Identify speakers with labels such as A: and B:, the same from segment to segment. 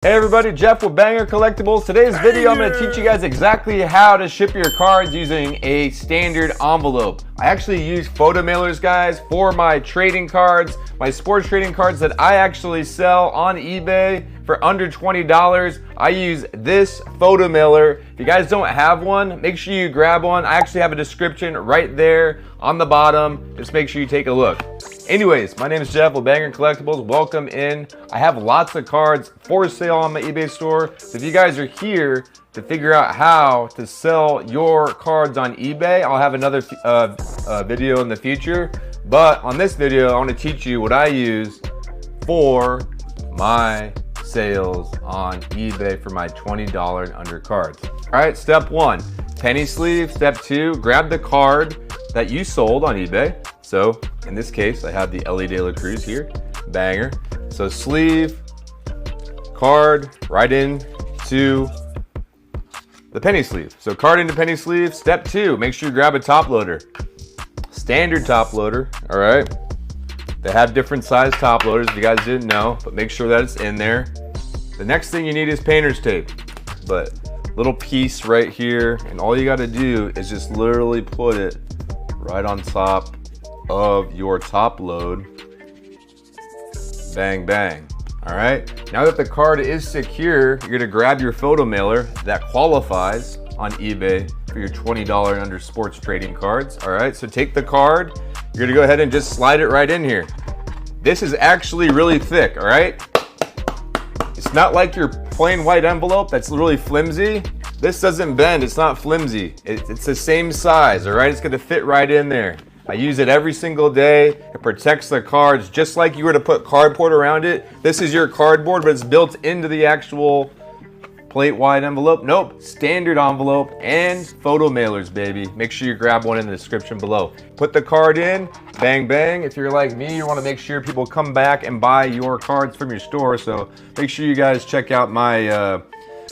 A: Hey everybody, Jeff with Banger Collectibles. Today's video, I'm going to teach you guys exactly how to ship your cards using a standard envelope. I actually use photo mailers, guys, for my trading cards, my sports trading cards that I actually sell on eBay for under $20. I use this photo mailer. If you guys don't have one, make sure you grab one. I actually have a description right there on the bottom. Just make sure you take a look. Anyways, my name is Jeff with Banger Collectibles. Welcome in. I have lots of cards for sale on my eBay store. So if you guys are here to figure out how to sell your cards on eBay, I'll have another video in the future. But on this video, I want to teach you what I use for my sales on eBay for my $20 and under cards. All right, step one, penny sleeve. Step two, grab the card that you sold on eBay. So in this case, I have the Ellie De La Cruz here, banger. So sleeve, card, right into the penny sleeve. So card into penny sleeve. Step two, make sure you grab a top loader. Standard top loader, all right? They have different size top loaders if you guys didn't know, but make sure that it's in there. The next thing you need is painter's tape, but little piece right here, and all you gotta do is just literally put it right on top of your top load. Bang, bang. All right, now that the card is secure, you're gonna grab your photo mailer that qualifies on eBay for your $20 and under sports trading cards. All right, so take the card, you're gonna go ahead and just slide it right in here. This is actually really thick, all right? It's not like your plain white envelope that's really flimsy. This doesn't bend, it's not flimsy. It's the same size, all right? It's gonna fit right in there. I use it every single day. It protects the cards just like you were to put cardboard around it. This is your cardboard, but it's built into the actual plate wide envelope. Nope, standard envelope and photo mailers, baby. Make sure you grab one in the description below. Put the card in, bang, bang. If you're like me, you wanna make sure people come back and buy your cards from your store. So make sure you guys check out my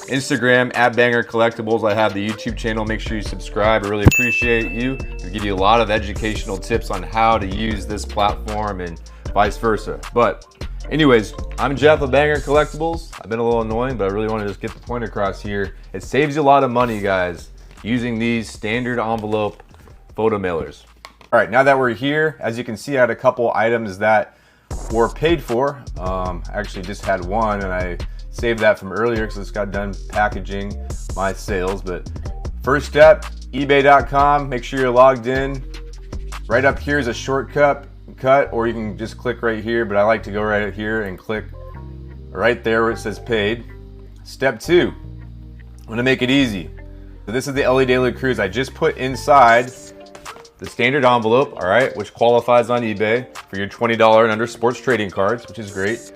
A: Instagram at Banger Collectibles. I have the YouTube channel. Make sure you subscribe. I really appreciate you. I give you a lot of educational tips on how to use this platform and vice versa. But anyways, I'm Jeff with Banger Collectibles. I've been a little annoying, but I really want to just get the point across here. It saves you a lot of money, guys, using these standard envelope photo mailers. All right, now that we're here, as you can see, I had a couple items that were paid for. I actually just had one, and I saved that from earlier because I just got done packaging my sales. But first step, ebay.com. Make sure you're logged in. Right up here is a shortcut, or you can just click right here, but I like to go right here and click right there where it says paid. Step two, I'm gonna make it easy. So this is the Ellie De La Cruz. I just put inside the standard envelope, all right, which qualifies on eBay for your $20 and under sports trading cards, which is great.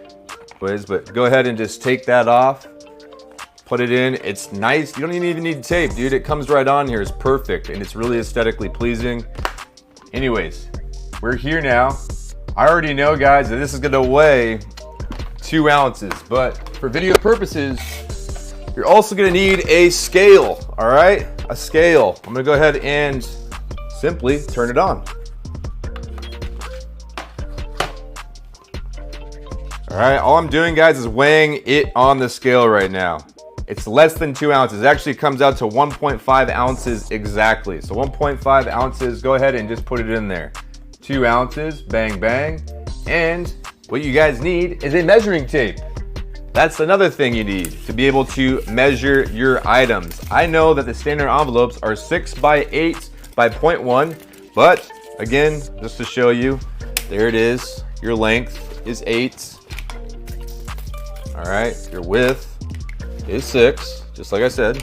A: But go ahead and just take that off, put it in. It's nice. You don't even need tape, dude. It comes right on here. It's perfect, and it's really aesthetically pleasing. Anyways, we're here now. I already know, guys, that this is gonna weigh 2 ounces, but for video purposes, you're also gonna need a scale, all right? A scale. I'm gonna go ahead and simply turn it on. All right, all I'm doing, guys, is weighing it on the scale right now. It's less than 2 ounces. It actually comes out to 1.5 ounces exactly. So 1.5 ounces, go ahead and just put it in there. 2 ounces, bang, bang. And what you guys need is a measuring tape. That's another thing you need to be able to measure your items. I know that the standard envelopes are 6 by 8 by 0.1, but again, just to show you, there it is. Your length is 8. All right, your width is 6, just like I said.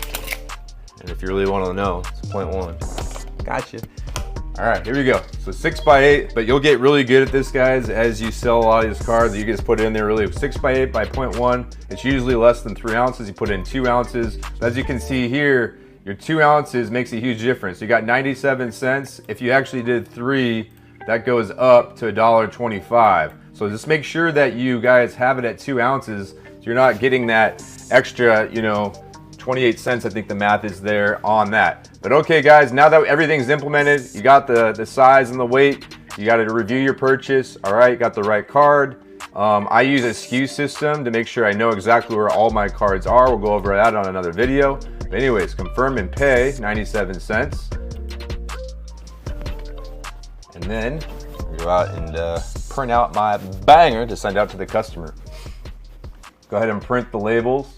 A: And if you really want to know, it's 0.1. Gotcha. All right, here we go. So 6 by 8, but you'll get really good at this, guys, as you sell a lot of these cards. You can just put it in there really 6 by 8 by 0.1. It's usually less than 3 ounces. You put in 2 ounces. But as you can see here, your 2 ounces makes a huge difference. You got 97 cents. If you actually did 3, that goes up to $1.25. So just make sure that you guys have it at 2 ounces. So you're not getting that extra, 28 cents, I think the math is there on that. But okay, guys, now that everything's implemented, you got the size and the weight, you got to review your purchase, all right, you got the right card, I use a SKU system to make sure I know exactly where all my cards are. We'll go over that on another video. But anyways, confirm and pay, 97 cents. And then go out and print out my banger to send out to the customer. Go ahead and print the labels.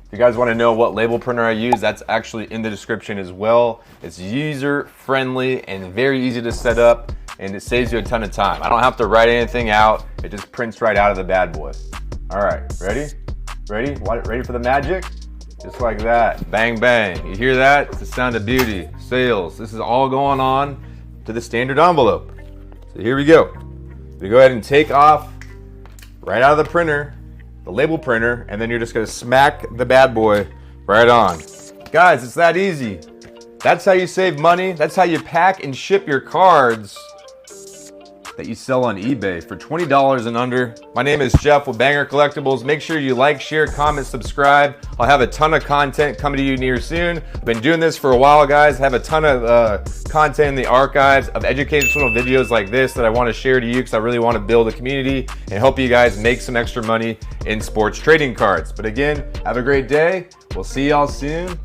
A: If you guys want to know what label printer I use, that's actually in the description as well. It's user friendly and very easy to set up, and it saves you a ton of time. I don't have to write anything out. It just prints right out of the bad boy. All right, ready? Ready? Ready for the magic? Just like that, bang, bang. You hear that? It's the sound of beauty, sales. This is all going on to the standard envelope. So here we go. We go ahead and take off right out of the printer, the label printer, and then you're just gonna smack the bad boy right on. Guys, it's that easy. That's how you save money. That's how you pack and ship your cards that you sell on eBay for $20 and under. My name is Jeff with Banger Collectibles. Make sure you like, share, comment, subscribe. I'll have a ton of content coming to you near soon. I've been doing this for a while, guys. I have a ton of content in the archives of educational videos like this that I want to share to you because I really want to build a community and help you guys make some extra money in sports trading cards. But again, have a great day. We'll see y'all soon.